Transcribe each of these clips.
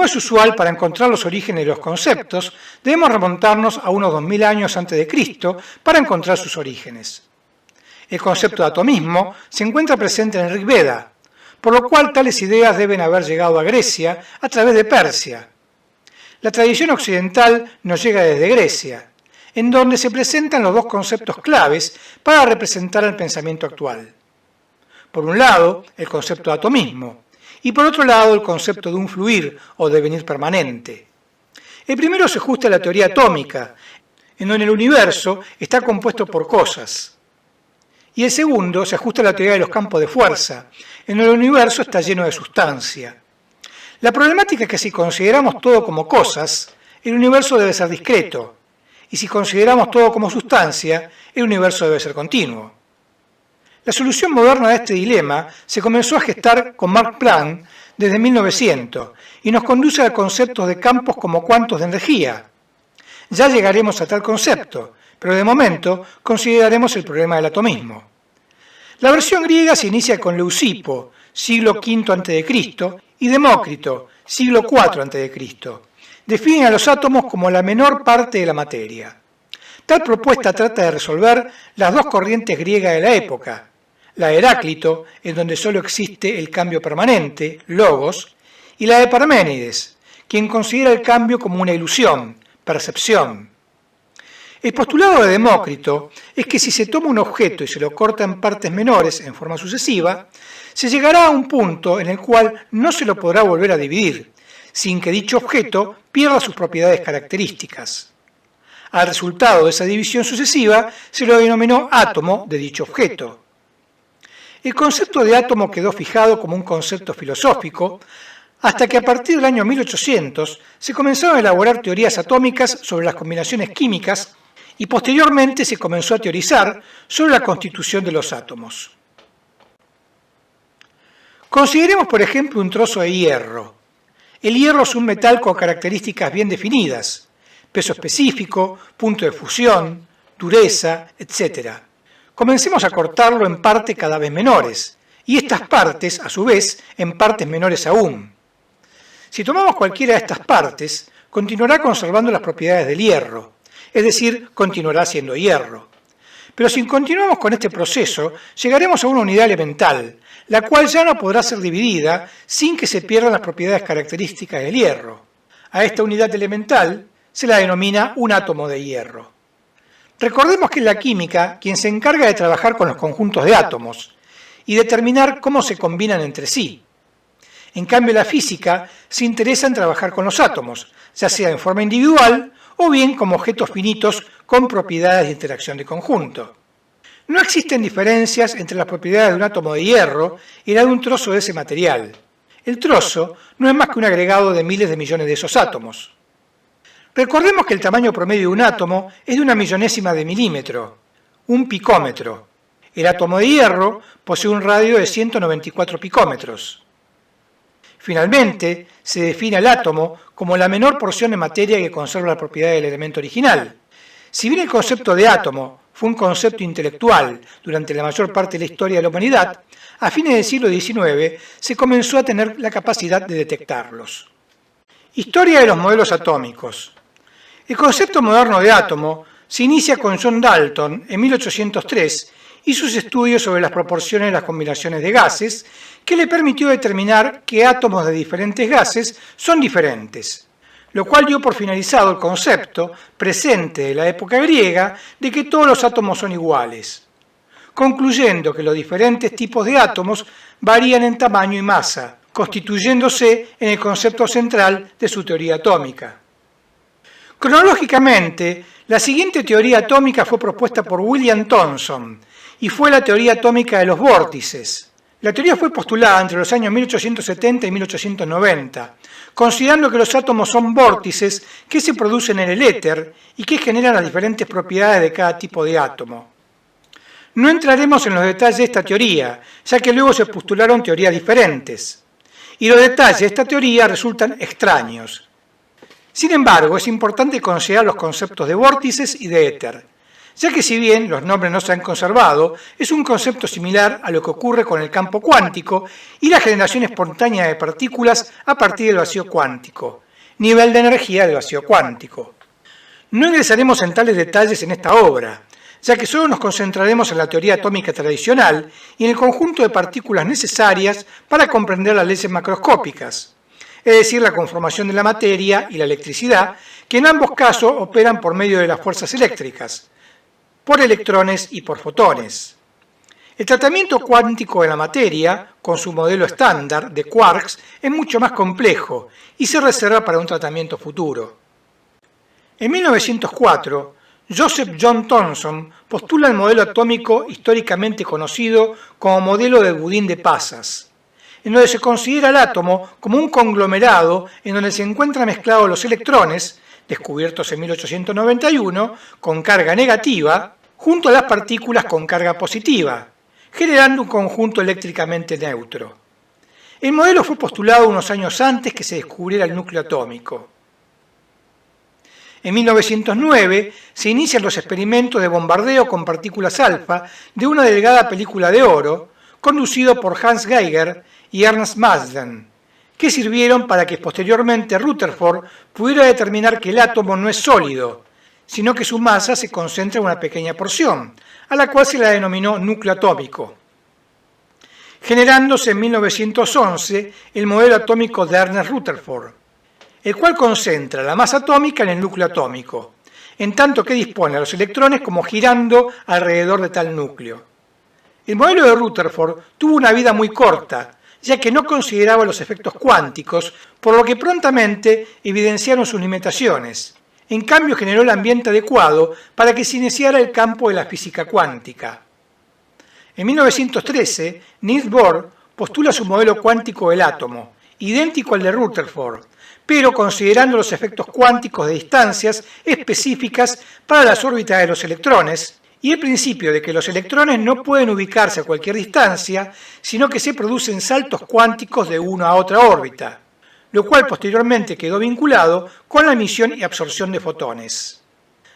Como es usual para encontrar los orígenes de los conceptos, debemos remontarnos a unos 2000 años antes de Cristo para encontrar sus orígenes. El concepto de atomismo se encuentra presente en el Rig Veda, por lo cual tales ideas deben haber llegado a Grecia a través de Persia. La tradición occidental nos llega desde Grecia, en donde se presentan los dos conceptos claves para representar el pensamiento actual. Por un lado, el concepto de atomismo, y por otro lado, el concepto de un fluir o devenir permanente. El primero se ajusta a la teoría atómica, en donde el universo está compuesto por cosas. Y el segundo se ajusta a la teoría de los campos de fuerza, en donde el universo está lleno de sustancia. La problemática es que si consideramos todo como cosas, el universo debe ser discreto, y si consideramos todo como sustancia, el universo debe ser continuo. La solución moderna de este dilema se comenzó a gestar con Max Planck desde 1900 y nos conduce a conceptos de campos como cuantos de energía. Ya llegaremos a tal concepto, pero de momento consideraremos el problema del atomismo. La versión griega se inicia con Leucipo, siglo V a.C., y Demócrito, siglo IV a.C. Definen a los átomos como la menor parte de la materia. Tal propuesta trata de resolver las dos corrientes griegas de la época, la de Heráclito, en donde solo existe el cambio permanente, logos, y la de Parménides, quien considera el cambio como una ilusión, percepción. El postulado de Demócrito es que si se toma un objeto y se lo corta en partes menores en forma sucesiva, se llegará a un punto en el cual no se lo podrá volver a dividir, sin que dicho objeto pierda sus propiedades características. Al resultado de esa división sucesiva se lo denominó átomo de dicho objeto. El concepto de átomo quedó fijado como un concepto filosófico hasta que a partir del año 1800 se comenzaron a elaborar teorías atómicas sobre las combinaciones químicas y posteriormente se comenzó a teorizar sobre la constitución de los átomos. Consideremos, por ejemplo, un trozo de hierro. El hierro es un metal con características bien definidas, peso específico, punto de fusión, dureza, etc. Comencemos a cortarlo en partes cada vez menores, y estas partes, a su vez, en partes menores aún. Si tomamos cualquiera de estas partes, continuará conservando las propiedades del hierro, es decir, continuará siendo hierro. Pero si continuamos con este proceso, llegaremos a una unidad elemental, la cual ya no podrá ser dividida sin que se pierdan las propiedades características del hierro. A esta unidad elemental se la denomina un átomo de hierro. Recordemos que es la química quien se encarga de trabajar con los conjuntos de átomos y determinar cómo se combinan entre sí. En cambio, la física se interesa en trabajar con los átomos, ya sea en forma individual o bien como objetos finitos con propiedades de interacción de conjunto. No existen diferencias entre las propiedades de un átomo de hierro y la de un trozo de ese material. El trozo no es más que un agregado de miles de millones de esos átomos. Recordemos que el tamaño promedio de un átomo es de 1/1000 de milímetro, un picómetro. El átomo de hierro posee un radio de 194 picómetros. Finalmente, se define al átomo como la menor porción de materia que conserva la propiedad del elemento original. Si bien el concepto de átomo fue un concepto intelectual durante la mayor parte de la historia de la humanidad, a fines del siglo XIX se comenzó a tener la capacidad de detectarlos. Historia de los modelos atómicos. El concepto moderno de átomo se inicia con John Dalton en 1803 y sus estudios sobre las proporciones de las combinaciones de gases, que le permitió determinar que átomos de diferentes gases son diferentes, lo cual dio por finalizado el concepto presente de la época griega de que todos los átomos son iguales, concluyendo que los diferentes tipos de átomos varían en tamaño y masa, constituyéndose en el concepto central de su teoría atómica. Cronológicamente, la siguiente teoría atómica fue propuesta por William Thomson y fue la teoría atómica de los vórtices. La teoría fue postulada entre los años 1870 y 1890, considerando que los átomos son vórtices que se producen en el éter y que generan las diferentes propiedades de cada tipo de átomo. No entraremos en los detalles de esta teoría, ya que luego se postularon teorías diferentes, y los detalles de esta teoría resultan extraños. Sin embargo, es importante considerar los conceptos de vórtices y de éter, ya que si bien los nombres no se han conservado, es un concepto similar a lo que ocurre con el campo cuántico y la generación espontánea de partículas a partir del vacío cuántico, nivel de energía del vacío cuántico. No ingresaremos en tales detalles en esta obra, ya que solo nos concentraremos en la teoría atómica tradicional y en el conjunto de partículas necesarias para comprender las leyes macroscópicas, es decir, la conformación de la materia y la electricidad, que en ambos casos operan por medio de las fuerzas eléctricas, por electrones y por fotones. El tratamiento cuántico de la materia, con su modelo estándar de quarks, es mucho más complejo y se reserva para un tratamiento futuro. En 1904, Joseph John Thomson postula el modelo atómico históricamente conocido como modelo del budín de pasas, en donde se considera el átomo como un conglomerado en donde se encuentran mezclados los electrones, descubiertos en 1891, con carga negativa, junto a las partículas con carga positiva, generando un conjunto eléctricamente neutro. El modelo fue postulado unos años antes que se descubriera el núcleo atómico. En 1909 se inician los experimentos de bombardeo con partículas alfa de una delgada película de oro, conducido por Hans Geiger y Ernst Marsden, que sirvieron para que posteriormente Rutherford pudiera determinar que el átomo no es sólido, sino que su masa se concentra en una pequeña porción, a la cual se la denominó núcleo atómico, generándose en 1911 el modelo atómico de Ernest Rutherford, el cual concentra la masa atómica en el núcleo atómico, en tanto que dispone a los electrones como girando alrededor de tal núcleo. El modelo de Rutherford tuvo una vida muy corta, ya que no consideraba los efectos cuánticos, por lo que prontamente evidenciaron sus limitaciones. En cambio, generó el ambiente adecuado para que se iniciara el campo de la física cuántica. En 1913, Niels Bohr postula su modelo cuántico del átomo, idéntico al de Rutherford, pero considerando los efectos cuánticos de distancias específicas para las órbitas de los electrones, y el principio de que los electrones no pueden ubicarse a cualquier distancia, sino que se producen saltos cuánticos de una a otra órbita, lo cual posteriormente quedó vinculado con la emisión y absorción de fotones.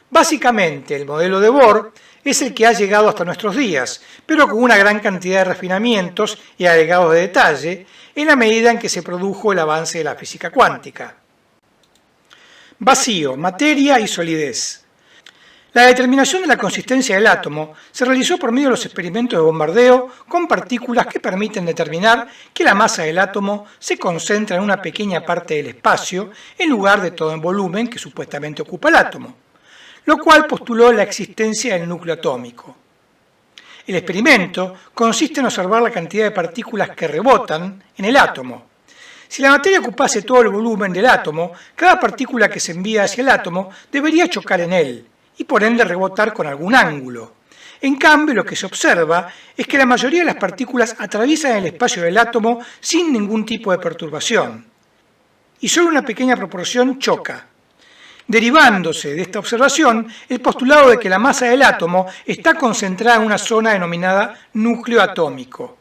Básicamente, el modelo de Bohr es el que ha llegado hasta nuestros días, pero con una gran cantidad de refinamientos y agregados de detalle, en la medida en que se produjo el avance de la física cuántica. Vacío, materia y solidez. La determinación de la consistencia del átomo se realizó por medio de los experimentos de bombardeo con partículas que permiten determinar que la masa del átomo se concentra en una pequeña parte del espacio en lugar de todo el volumen que supuestamente ocupa el átomo, lo cual postuló la existencia del núcleo atómico. El experimento consiste en observar la cantidad de partículas que rebotan en el átomo. Si la materia ocupase todo el volumen del átomo, cada partícula que se envía hacia el átomo debería chocar en él y por ende rebotar con algún ángulo. En cambio, lo que se observa es que la mayoría de las partículas atraviesan el espacio del átomo sin ningún tipo de perturbación, y solo una pequeña proporción choca. Derivándose de esta observación, el postulado de que la masa del átomo está concentrada en una zona denominada núcleo atómico.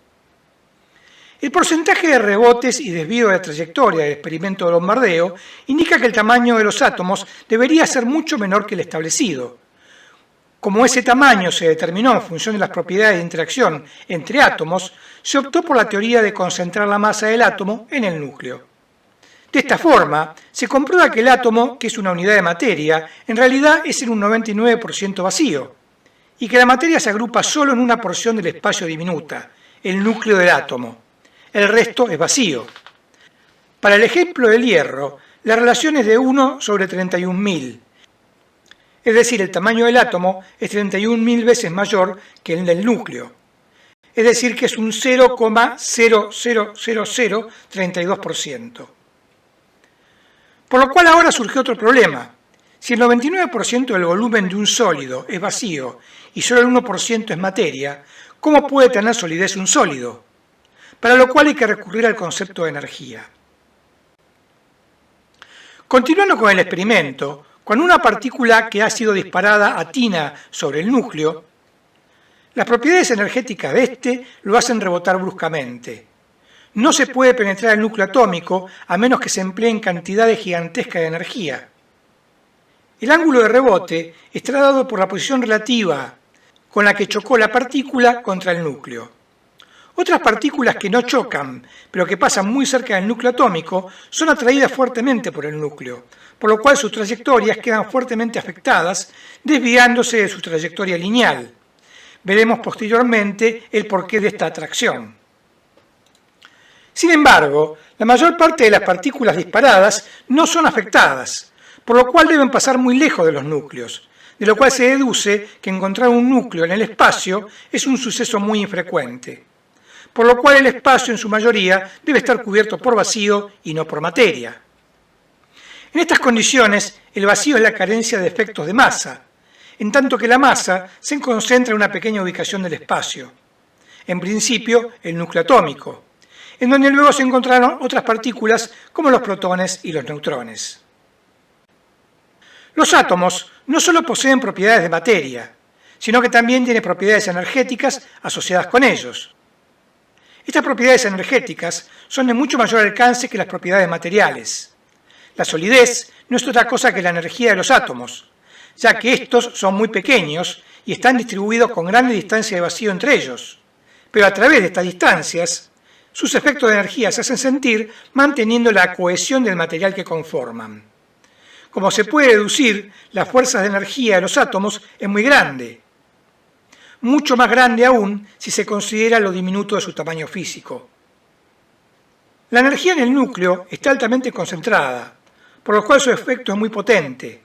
El porcentaje de rebotes y desvío de la trayectoria del experimento de bombardeo indica que el tamaño de los átomos debería ser mucho menor que el establecido. Como ese tamaño se determinó en función de las propiedades de interacción entre átomos, se optó por la teoría de concentrar la masa del átomo en el núcleo. De esta forma, se comprueba que el átomo, que es una unidad de materia, en realidad es en un 99% vacío, y que la materia se agrupa solo en una porción del espacio diminuta, el núcleo del átomo. El resto es vacío. Para el ejemplo del hierro, la relación es de 1 sobre 31.000. Es decir, el tamaño del átomo es 31.000 veces mayor que el del núcleo. Es decir, que es un 0,00032%. Por lo cual ahora surge otro problema. Si el 99% del volumen de un sólido es vacío y solo el 1% es materia, ¿cómo puede tener solidez un sólido? Para lo cual hay que recurrir al concepto de energía. Continuando con el experimento, cuando una partícula que ha sido disparada atina sobre el núcleo, las propiedades energéticas de éste lo hacen rebotar bruscamente. No se puede penetrar el núcleo atómico a menos que se empleen cantidades gigantescas de energía. El ángulo de rebote estará dado por la posición relativa con la que chocó la partícula contra el núcleo. Otras partículas que no chocan, pero que pasan muy cerca del núcleo atómico, son atraídas fuertemente por el núcleo, por lo cual sus trayectorias quedan fuertemente afectadas, desviándose de su trayectoria lineal. Veremos posteriormente el porqué de esta atracción. Sin embargo, la mayor parte de las partículas disparadas no son afectadas, por lo cual deben pasar muy lejos de los núcleos, de lo cual se deduce que encontrar un núcleo en el espacio es un suceso muy infrecuente, por lo cual el espacio en su mayoría debe estar cubierto por vacío y no por materia. En estas condiciones, el vacío es la carencia de efectos de masa, en tanto que la masa se concentra en una pequeña ubicación del espacio, en principio el núcleo atómico, en donde luego se encontraron otras partículas como los protones y los neutrones. Los átomos no solo poseen propiedades de materia, sino que también tienen propiedades energéticas asociadas con ellos. Estas propiedades energéticas son de mucho mayor alcance que las propiedades materiales. La solidez no es otra cosa que la energía de los átomos, ya que estos son muy pequeños y están distribuidos con grandes distancias de vacío entre ellos. Pero a través de estas distancias, sus efectos de energía se hacen sentir manteniendo la cohesión del material que conforman. Como se puede deducir, la fuerza de energía de los átomos es muy grande, mucho más grande aún si se considera lo diminuto de su tamaño físico. La energía en el núcleo está altamente concentrada, por lo cual su efecto es muy potente.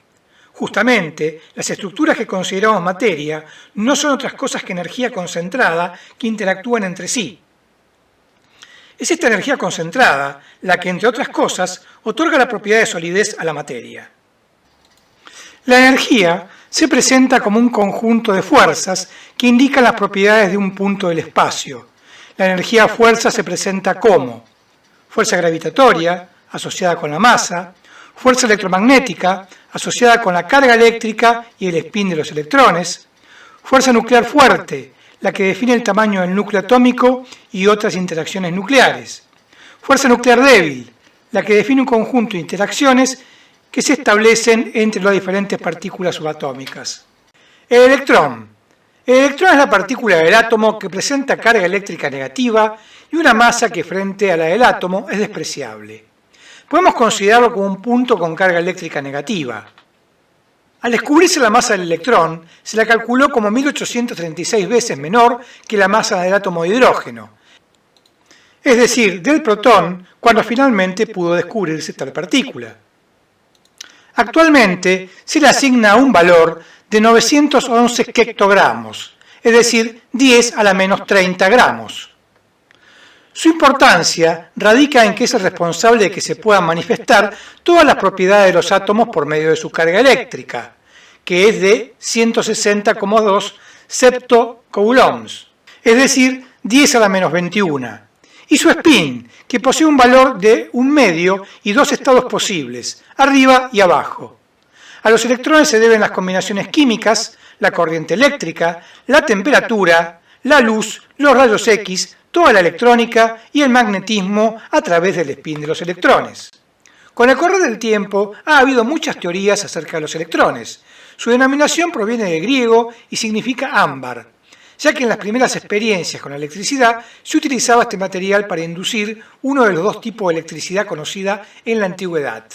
Justamente, las estructuras que consideramos materia no son otras cosas que energía concentrada que interactúan entre sí. Es esta energía concentrada la que, entre otras cosas, otorga la propiedad de solidez a la materia. La energía se presenta como un conjunto de fuerzas que indican las propiedades de un punto del espacio. La energía-fuerza se presenta como fuerza gravitatoria, asociada con la masa, fuerza electromagnética, asociada con la carga eléctrica y el spin de los electrones, fuerza nuclear fuerte, la que define el tamaño del núcleo atómico y otras interacciones nucleares, fuerza nuclear débil, la que define un conjunto de interacciones que se establecen entre las diferentes partículas subatómicas. El electrón. El electrón es la partícula del átomo que presenta carga eléctrica negativa y una masa que frente a la del átomo es despreciable. Podemos considerarlo como un punto con carga eléctrica negativa. Al descubrirse la masa del electrón, se la calculó como 1836 veces menor que la masa del átomo de hidrógeno, es decir, del protón, cuando finalmente pudo descubrirse tal partícula. Actualmente se le asigna un valor de 911 hectogramos, es decir, 10 a la menos 30 gramos. Su importancia radica en que es el responsable de que se puedan manifestar todas las propiedades de los átomos por medio de su carga eléctrica, que es de 160,2 septocoulombs, es decir, 10 a la menos 21, y su spin, que posee un valor de 1 medio y 2 estados posibles, arriba y abajo. A los electrones se deben las combinaciones químicas, la corriente eléctrica, la temperatura, la luz, los rayos X, toda la electrónica y el magnetismo a través del spin de los electrones. Con el correr del tiempo ha habido muchas teorías acerca de los electrones. Su denominación proviene del griego y significa ámbar, ya que en las primeras experiencias con la electricidad se utilizaba este material para inducir uno de los dos tipos de electricidad conocida en la antigüedad,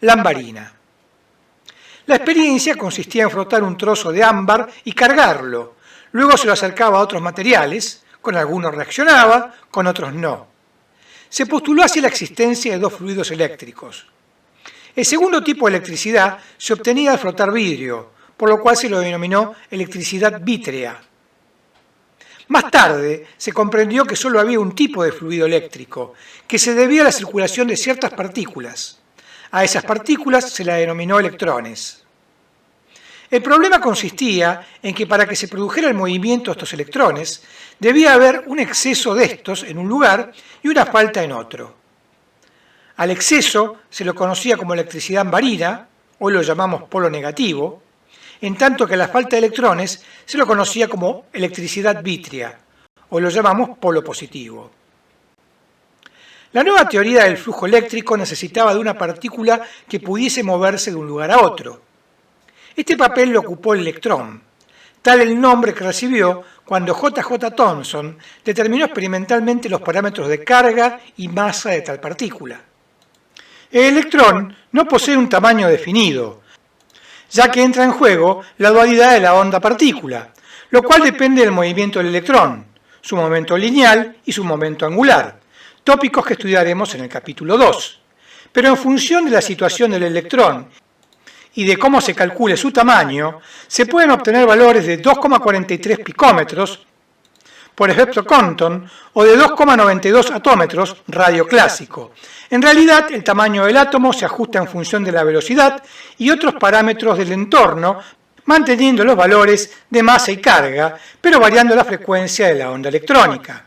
la ambarina. La experiencia consistía en frotar un trozo de ámbar y cargarlo. Luego se lo acercaba a otros materiales, con algunos reaccionaba, con otros no. Se postuló así la existencia de dos fluidos eléctricos. El segundo tipo de electricidad se obtenía al frotar vidrio, por lo cual se lo denominó electricidad vítrea. Más tarde se comprendió que solo había un tipo de fluido eléctrico, que se debía a la circulación de ciertas partículas. A esas partículas se las denominó electrones. El problema consistía en que para que se produjera el movimiento de estos electrones, debía haber un exceso de estos en un lugar y una falta en otro. Al exceso se lo conocía como electricidad ambarina, hoy lo llamamos polo negativo, en tanto que a la falta de electrones se lo conocía como electricidad vítrea, hoy lo llamamos polo positivo. La nueva teoría del flujo eléctrico necesitaba de una partícula que pudiese moverse de un lugar a otro. Este papel lo ocupó el electrón, tal el nombre que recibió cuando J.J. Thomson determinó experimentalmente los parámetros de carga y masa de tal partícula. El electrón no posee un tamaño definido, ya que entra en juego la dualidad de la onda-partícula, lo cual depende del movimiento del electrón, su momento lineal y su momento angular, tópicos que estudiaremos en el capítulo 2. Pero en función de la situación del electrón y de cómo se calcule su tamaño, se pueden obtener valores de 2,43 picómetros por efecto Compton o de 2,92 atómetros radio clásico. En realidad, el tamaño del átomo se ajusta en función de la velocidad y otros parámetros del entorno, manteniendo los valores de masa y carga, pero variando la frecuencia de la onda electrónica.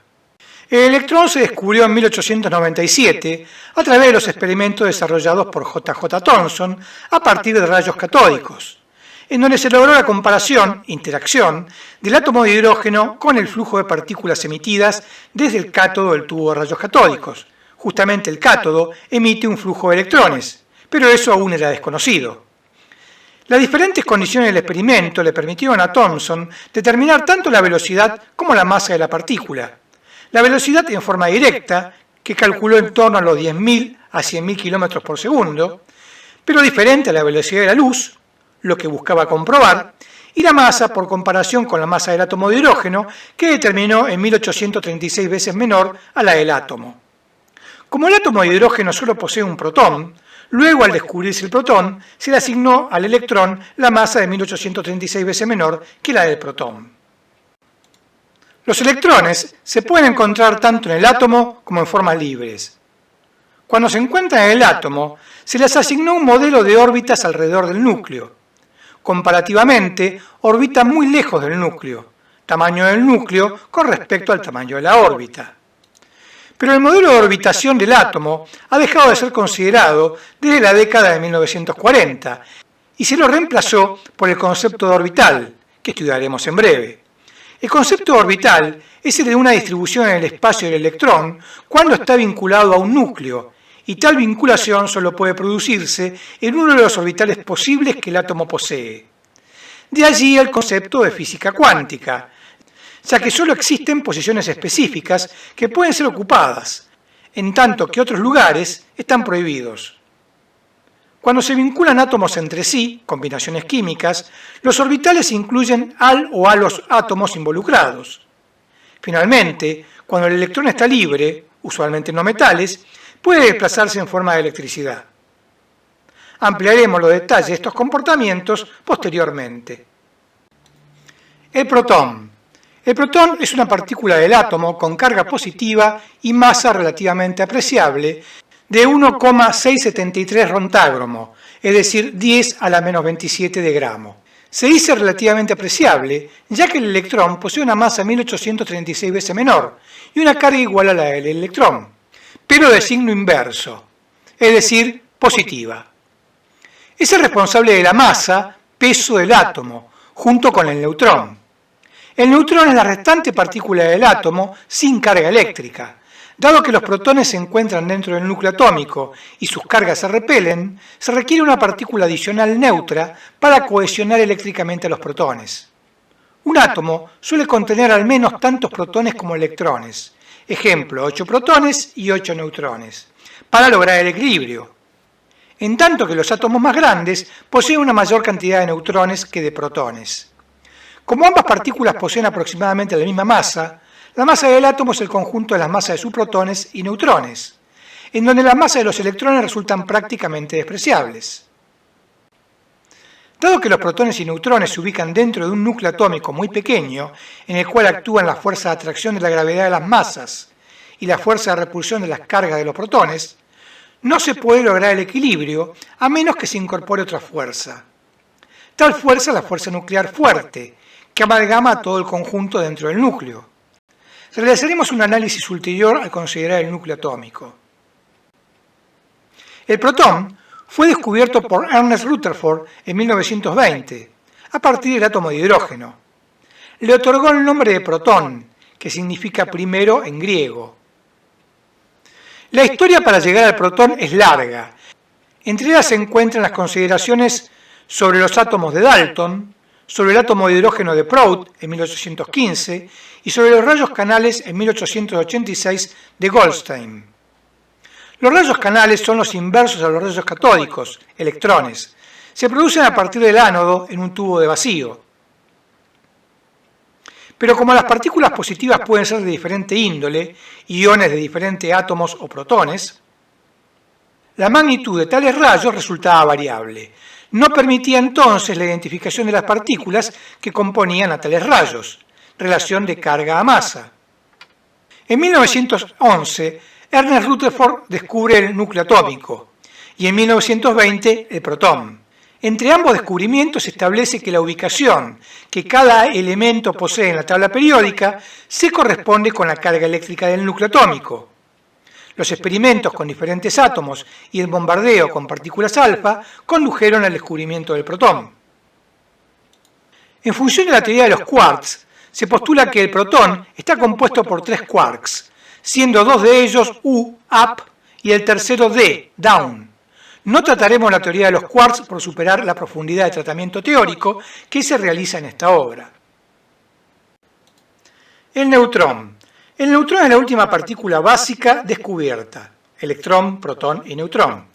El electrón se descubrió en 1897 a través de los experimentos desarrollados por J.J. Thomson a partir de rayos catódicos, en donde se logró la comparación, interacción, del átomo de hidrógeno con el flujo de partículas emitidas desde el cátodo del tubo de rayos catódicos. Justamente el cátodo emite un flujo de electrones, pero eso aún era desconocido. Las diferentes condiciones del experimento le permitieron a Thomson determinar tanto la velocidad como la masa de la partícula. La velocidad en forma directa, que calculó en torno a los 10.000 a 100.000 km por segundo, pero diferente a la velocidad de la luz, lo que buscaba comprobar, y la masa por comparación con la masa del átomo de hidrógeno, que determinó en 1836 veces menor a la del átomo. Como el átomo de hidrógeno solo posee un protón, luego al descubrirse el protón, se le asignó al electrón la masa de 1836 veces menor que la del protón. Los electrones se pueden encontrar tanto en el átomo como en formas libres. Cuando se encuentran en el átomo, se les asignó un modelo de órbitas alrededor del núcleo. Comparativamente, orbitan muy lejos del núcleo, tamaño del núcleo con respecto al tamaño de la órbita. Pero el modelo de orbitación del átomo ha dejado de ser considerado desde la década de 1940 y se lo reemplazó por el concepto de orbital, que estudiaremos en breve. El concepto de orbital es el de una distribución en el espacio del electrón cuando está vinculado a un núcleo, y tal vinculación solo puede producirse en uno de los orbitales posibles que el átomo posee. De allí el concepto de física cuántica, ya que solo existen posiciones específicas que pueden ser ocupadas, en tanto que otros lugares están prohibidos. Cuando se vinculan átomos entre sí, combinaciones químicas, los orbitales incluyen al o a los átomos involucrados. Finalmente, cuando el electrón está libre, usualmente no metales, puede desplazarse en forma de electricidad. Ampliaremos los detalles de estos comportamientos posteriormente. El protón. El protón es una partícula del átomo con carga positiva y masa relativamente apreciable de 1,673 rontágromo, es decir, 10 a la menos 27 de gramo. Se dice relativamente apreciable, ya que el electrón posee una masa 1836 veces menor y una carga igual a la del electrón, pero de signo inverso, es decir, positiva. Es el responsable de la masa, peso del átomo, junto con el neutrón. El neutrón es la restante partícula del átomo sin carga eléctrica. Dado que los protones se encuentran dentro del núcleo atómico y sus cargas se repelen, se requiere una partícula adicional neutra para cohesionar eléctricamente a los protones. Un átomo suele contener al menos tantos protones como electrones, ejemplo, 8 protones y 8 neutrones, para lograr el equilibrio. En tanto que los átomos más grandes poseen una mayor cantidad de neutrones que de protones. Como ambas partículas poseen aproximadamente la misma masa, la masa del átomo es el conjunto de las masas de sus protones y neutrones, en donde las masas de los electrones resultan prácticamente despreciables. Dado que los protones y neutrones se ubican dentro de un núcleo atómico muy pequeño, en el cual actúan la fuerza de atracción de la gravedad de las masas y la fuerza de repulsión de las cargas de los protones, no se puede lograr el equilibrio a menos que se incorpore otra fuerza. Tal fuerza es la fuerza nuclear fuerte, que amalgama a todo el conjunto dentro del núcleo. Realizaremos un análisis ulterior al considerar el núcleo atómico. El protón fue descubierto por Ernest Rutherford en 1920, a partir del átomo de hidrógeno. Le otorgó el nombre de protón, que significa primero en griego. La historia para llegar al protón es larga. Entre ellas se encuentran las consideraciones sobre los átomos de Dalton, sobre el átomo de hidrógeno de Prout en 1815 y sobre los rayos canales en 1886 de Goldstein. Los rayos canales son los inversos a los rayos catódicos, electrones. Se producen a partir del ánodo en un tubo de vacío. Pero como las partículas positivas pueden ser de diferente índole, iones de diferentes átomos o protones, la magnitud de tales rayos resultaba variable. No permitía entonces la identificación de las partículas que componían a tales rayos, relación de carga a masa. En 1911, Ernest Rutherford descubre el núcleo atómico y en 1920 el protón. Entre ambos descubrimientos se establece que la ubicación que cada elemento posee en la tabla periódica se corresponde con la carga eléctrica del núcleo atómico. Los experimentos con diferentes átomos y el bombardeo con partículas alfa condujeron al descubrimiento del protón. En función de la teoría de los quarks, se postula que el protón está compuesto por 3 quarks, siendo 2 de ellos up y el tercero down. No trataremos la teoría de los quarks por superar la profundidad de tratamiento teórico que se realiza en esta obra. El neutrón. El neutrón es la última partícula básica descubierta, electrón, protón y neutrón,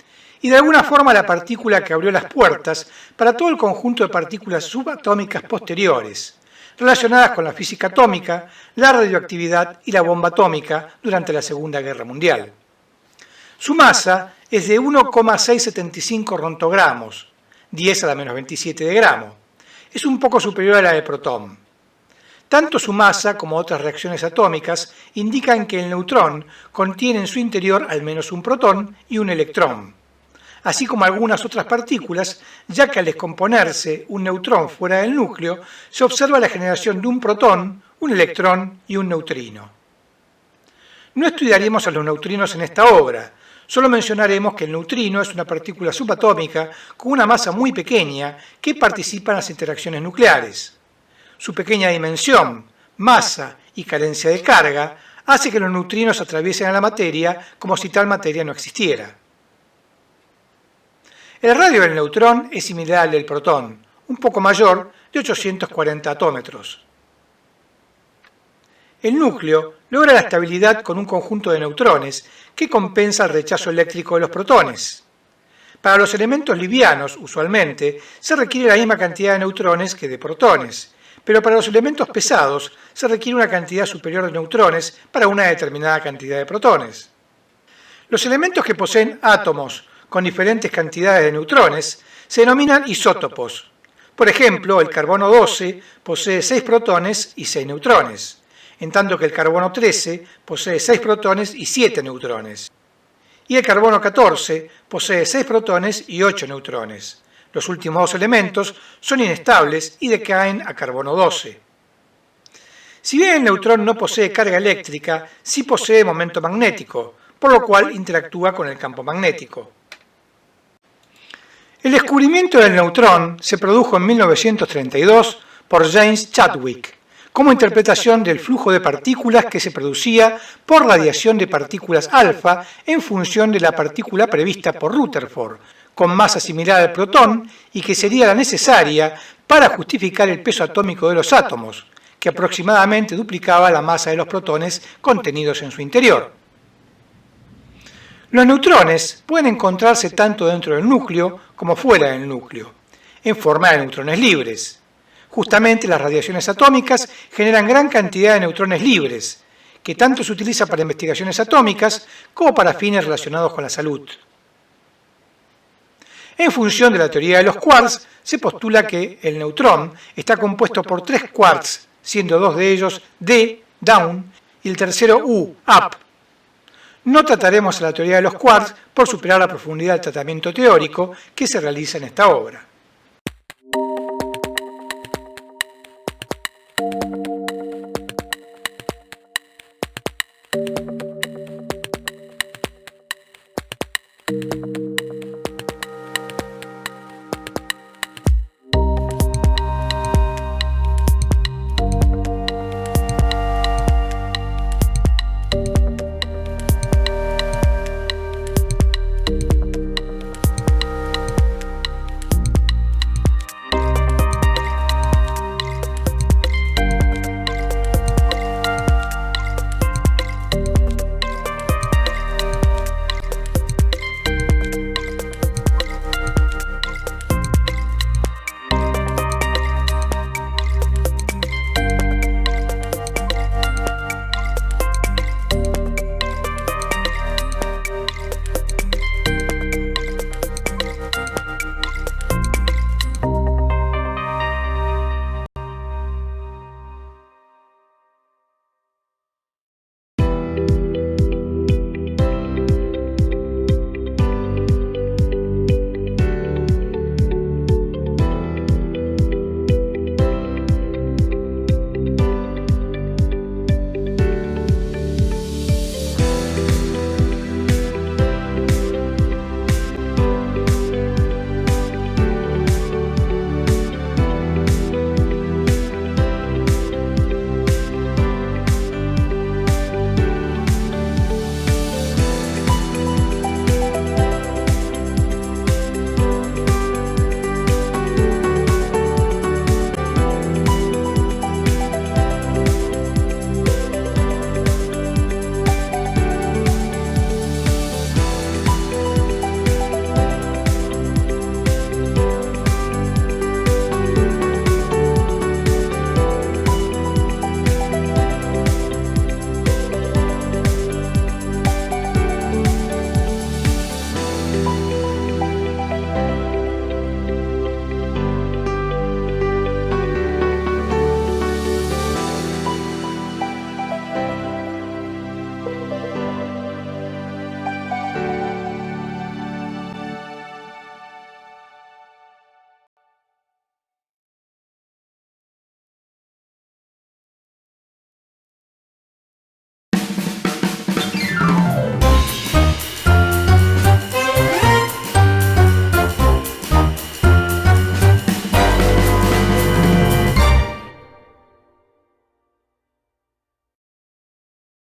y de alguna forma la partícula que abrió las puertas para todo el conjunto de partículas subatómicas posteriores, relacionadas con la física atómica, la radioactividad y la bomba atómica durante la Segunda Guerra Mundial. Su masa es de 1,675 rontogramos, 10 a la menos 27 de gramo. Es un poco superior a la del protón. Tanto su masa como otras reacciones atómicas indican que el neutrón contiene en su interior al menos un protón y un electrón, así como algunas otras partículas, ya que al descomponerse un neutrón fuera del núcleo, se observa la generación de un protón, un electrón y un neutrino. No estudiaremos a los neutrinos en esta obra, solo mencionaremos que el neutrino es una partícula subatómica con una masa muy pequeña que participa en las interacciones nucleares. Su pequeña dimensión, masa y carencia de carga hace que los neutrinos atraviesen a la materia como si tal materia no existiera. El radio del neutrón es similar al del protón, un poco mayor, de 840 atómetros. El núcleo logra la estabilidad con un conjunto de neutrones que compensa el rechazo eléctrico de los protones. Para los elementos livianos, usualmente, se requiere la misma cantidad de neutrones que de protones, pero para los elementos pesados se requiere una cantidad superior de neutrones para una determinada cantidad de protones. Los elementos que poseen átomos con diferentes cantidades de neutrones se denominan isótopos. Por ejemplo, el carbono 12 posee 6 protones y 6 neutrones, en tanto que el carbono 13 posee 6 protones y 7 neutrones. Y el carbono 14 posee 6 protones y 8 neutrones. Los últimos dos elementos son inestables y decaen a carbono 12. Si bien el neutrón no posee carga eléctrica, sí posee momento magnético, por lo cual interactúa con el campo magnético. El descubrimiento del neutrón se produjo en 1932 por James Chadwick, como interpretación del flujo de partículas que se producía por radiación de partículas alfa en función de la partícula prevista por Rutherford, con masa similar al protón y que sería la necesaria para justificar el peso atómico de los átomos, que aproximadamente duplicaba la masa de los protones contenidos en su interior. Los neutrones pueden encontrarse tanto dentro del núcleo como fuera del núcleo, en forma de neutrones libres. Justamente las radiaciones atómicas generan gran cantidad de neutrones libres, que tanto se utiliza para investigaciones atómicas como para fines relacionados con la salud. En función de la teoría de los quarks, se postula que el neutrón está compuesto por 3 quarks, siendo 2 de ellos down y el tercero up. No trataremos la teoría de los quarks por superar la profundidad del tratamiento teórico que se realiza en esta obra.